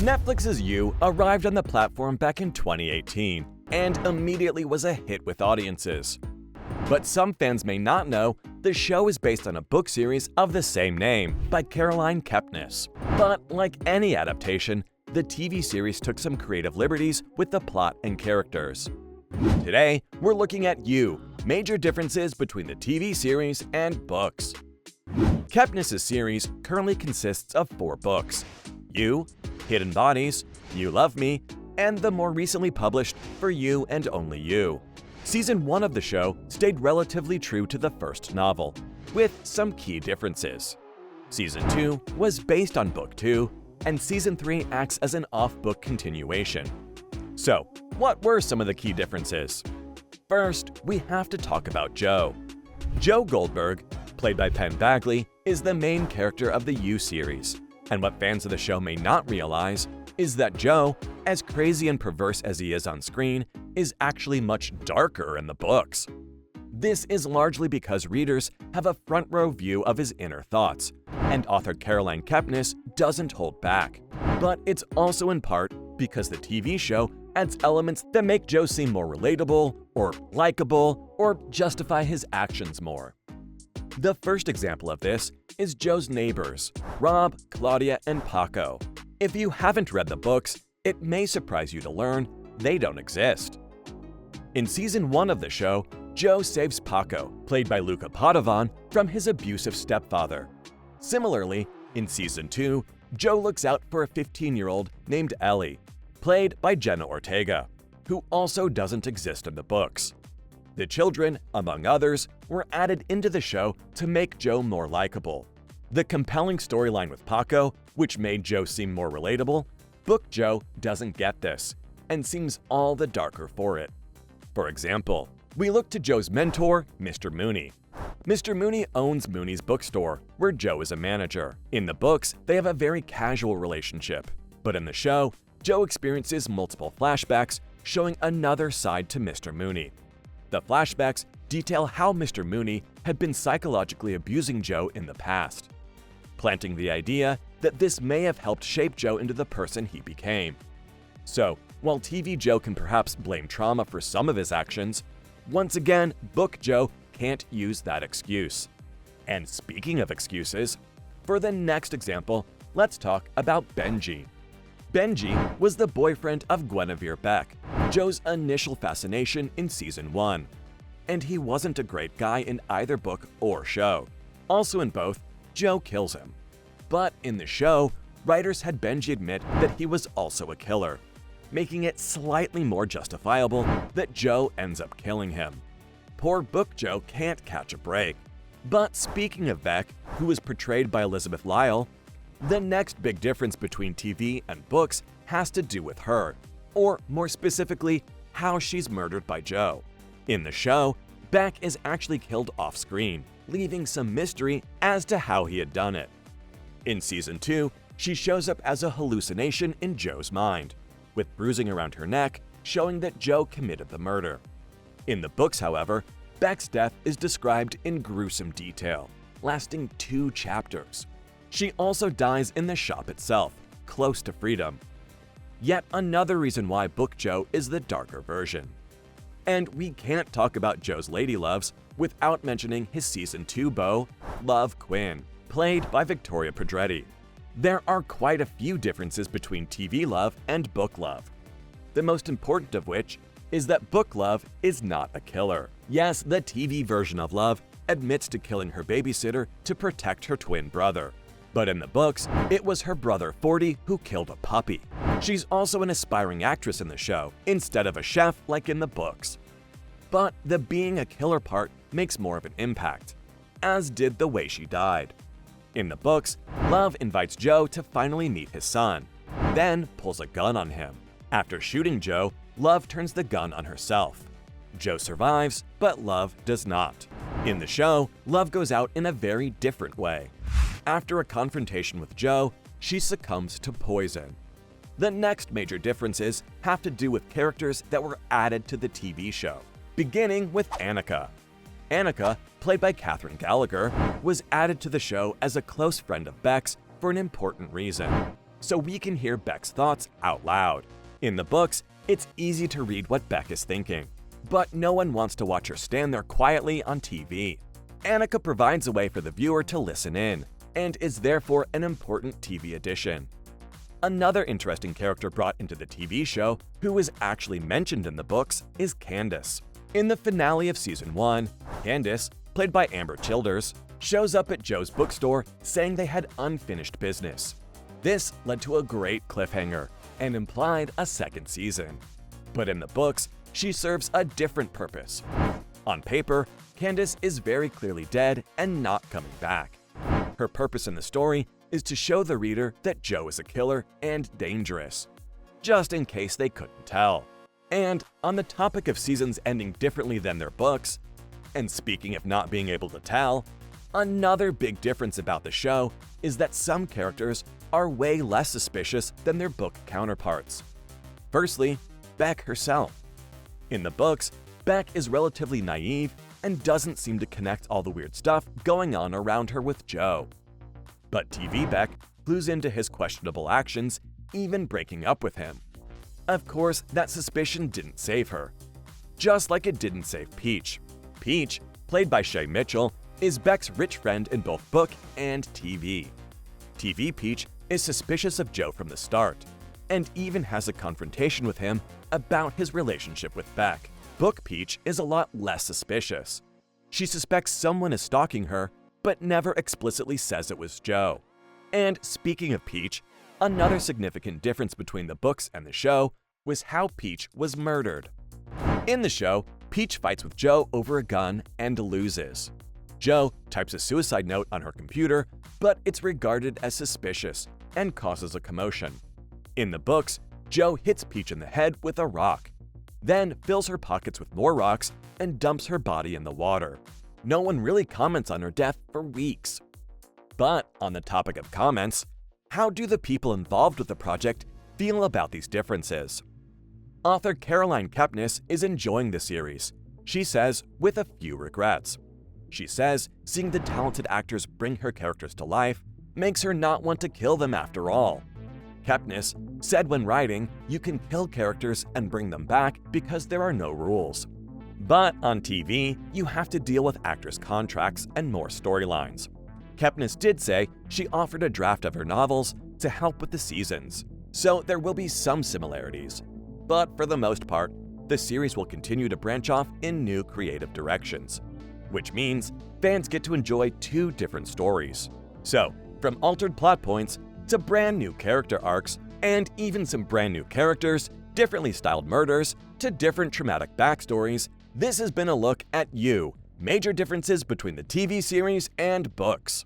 Netflix's You arrived on the platform back in 2018 and immediately was a hit with audiences. But some fans may not know the show is based on a book series of the same name by Caroline Kepnes. But like any adaptation, the TV series took some creative liberties with the plot and characters. Today, we're looking at You, major differences between the TV series and books. Kepnes' series currently consists of 4 books: You, Hidden Bodies, You Love Me, and the more recently published For You and Only You. Season 1 of the show stayed relatively true to the first novel, with some key differences. Season 2 was based on Book 2, and Season 3 acts as an off-book continuation. So, what were some of the key differences? First, we have to talk about Joe. Joe Goldberg, played by Penn Badgley, is the main character of the You series, and what fans of the show may not realize is that Joe, as crazy and perverse as he is on screen, is actually much darker in the books. This is largely because readers have a front-row view of his inner thoughts, and author Caroline Kepnes doesn't hold back. But it's also in part because the TV show adds elements that make Joe seem more relatable, or likable, or justify his actions more. The first example of this is Joe's neighbors, Rob, Claudia, and Paco. If you haven't read the books, it may surprise you to learn they don't exist. In Season 1 of the show, Joe saves Paco, played by Luca Padovan, from his abusive stepfather. Similarly, in Season 2, Joe looks out for a 15-year-old named Ellie, played by Jenna Ortega, who also doesn't exist in the books. The children, among others, were added into the show to make Joe more likable. The compelling storyline with Paco, which made Joe seem more relatable, Book Joe doesn't get this, and seems all the darker for it. For example, we look to Joe's mentor, Mr. Mooney. Mr. Mooney owns Mooney's bookstore, where Joe is a manager. In the books, they have a very casual relationship, but in the show, Joe experiences multiple flashbacks showing another side to Mr. Mooney. The flashbacks detail how Mr. Mooney had been psychologically abusing Joe in the past, planting the idea that this may have helped shape Joe into the person he became. So, while TV Joe can perhaps blame trauma for some of his actions, once again, Book Joe can't use that excuse. And speaking of excuses, for the next example, let's talk about Benji. Benji was the boyfriend of Guinevere Beck, Joe's initial fascination in Season 1. And he wasn't a great guy in either book or show. Also in both, Joe kills him. But in the show, writers had Benji admit that he was also a killer, making it slightly more justifiable that Joe ends up killing him. Poor Book Joe can't catch a break. But speaking of Beck, who was portrayed by Elizabeth Lyle, the next big difference between TV and books has to do with her, or more specifically, how she's murdered by Joe. In the show, Beck is actually killed off-screen, leaving some mystery as to how he had done it. In Season 2, she shows up as a hallucination in Joe's mind, with bruising around her neck showing that Joe committed the murder. In the books, however, Beck's death is described in gruesome detail, lasting 2 chapters. She also dies in the shop itself, close to freedom. Yet another reason why Book Joe is the darker version. And we can't talk about Joe's lady loves without mentioning his Season 2 beau, Love Quinn, played by Victoria Pedretti. There are quite a few differences between TV love and book love. The most important of which is that book love is not a killer. Yes, the TV version of Love admits to killing her babysitter to protect her twin brother. But in the books, it was her brother 40 who killed a puppy. She's also an aspiring actress in the show, instead of a chef like in the books. But the being a killer part makes more of an impact, as did the way she died. In the books, Love invites Joe to finally meet his son, then pulls a gun on him. After shooting Joe, Love turns the gun on herself. Joe survives, but Love does not. In the show, Love goes out in a very different way. After a confrontation with Joe, she succumbs to poison. The next major differences have to do with characters that were added to the TV show, beginning with Annika. Annika, played by Katherine Gallagher, was added to the show as a close friend of Beck's for an important reason. so we can hear Beck's thoughts out loud. In the books, it's easy to read what Beck is thinking, but no one wants to watch her stand there quietly on TV. Annika provides a way for the viewer to listen in, and is therefore an important TV addition. Another interesting character brought into the TV show, who is actually mentioned in the books, is Candace. In the finale of Season 1, Candace, played by Amber Childers, shows up at Joe's bookstore saying they had unfinished business. This led to a great cliffhanger and implied a second season. But in the books, she serves a different purpose. On paper, Candace is very clearly dead and not coming back. Her purpose in the story is to show the reader that Joe is a killer and dangerous, just in case they couldn't tell. And on the topic of seasons ending differently than their books, and speaking of not being able to tell, another big difference about the show is that some characters are way less suspicious than their book counterparts. Firstly, Beck herself. In the books, Beck is relatively naive and doesn't seem to connect all the weird stuff going on around her with Joe. But TV Beck clues into his questionable actions, even breaking up with him. Of course, that suspicion didn't save her, just like it didn't save Peach. Peach, played by Shay Mitchell, is Beck's rich friend in both book and TV. TV Peach is suspicious of Joe from the start, and even has a confrontation with him about his relationship with Beck. Book Peach is a lot less suspicious. She suspects someone is stalking her, but never explicitly says it was Joe. And speaking of Peach, another significant difference between the books and the show was how Peach was murdered. In the show, Peach fights with Joe over a gun and loses. Joe types a suicide note on her computer, but it's regarded as suspicious and causes a commotion. In the books, Joe hits Peach in the head with a rock, then fills her pockets with more rocks and dumps her body in the water. No one really comments on her death for weeks. But on the topic of comments, how do the people involved with the project feel about these differences? Author Caroline Kepnes is enjoying the series, she says, with a few regrets. She says seeing the talented actors bring her characters to life makes her not want to kill them after all. Kepnes said when writing, you can kill characters and bring them back because there are no rules. But on TV, you have to deal with actors' contracts and more storylines. Kepnes did say she offered a draft of her novels to help with the seasons, so there will be some similarities. But for the most part, the series will continue to branch off in new creative directions, which means fans get to enjoy two different stories. So, from altered plot points to brand new character arcs, and even some brand new characters, differently styled murders, to different traumatic backstories, this has been a look at You, major differences between the TV series and books.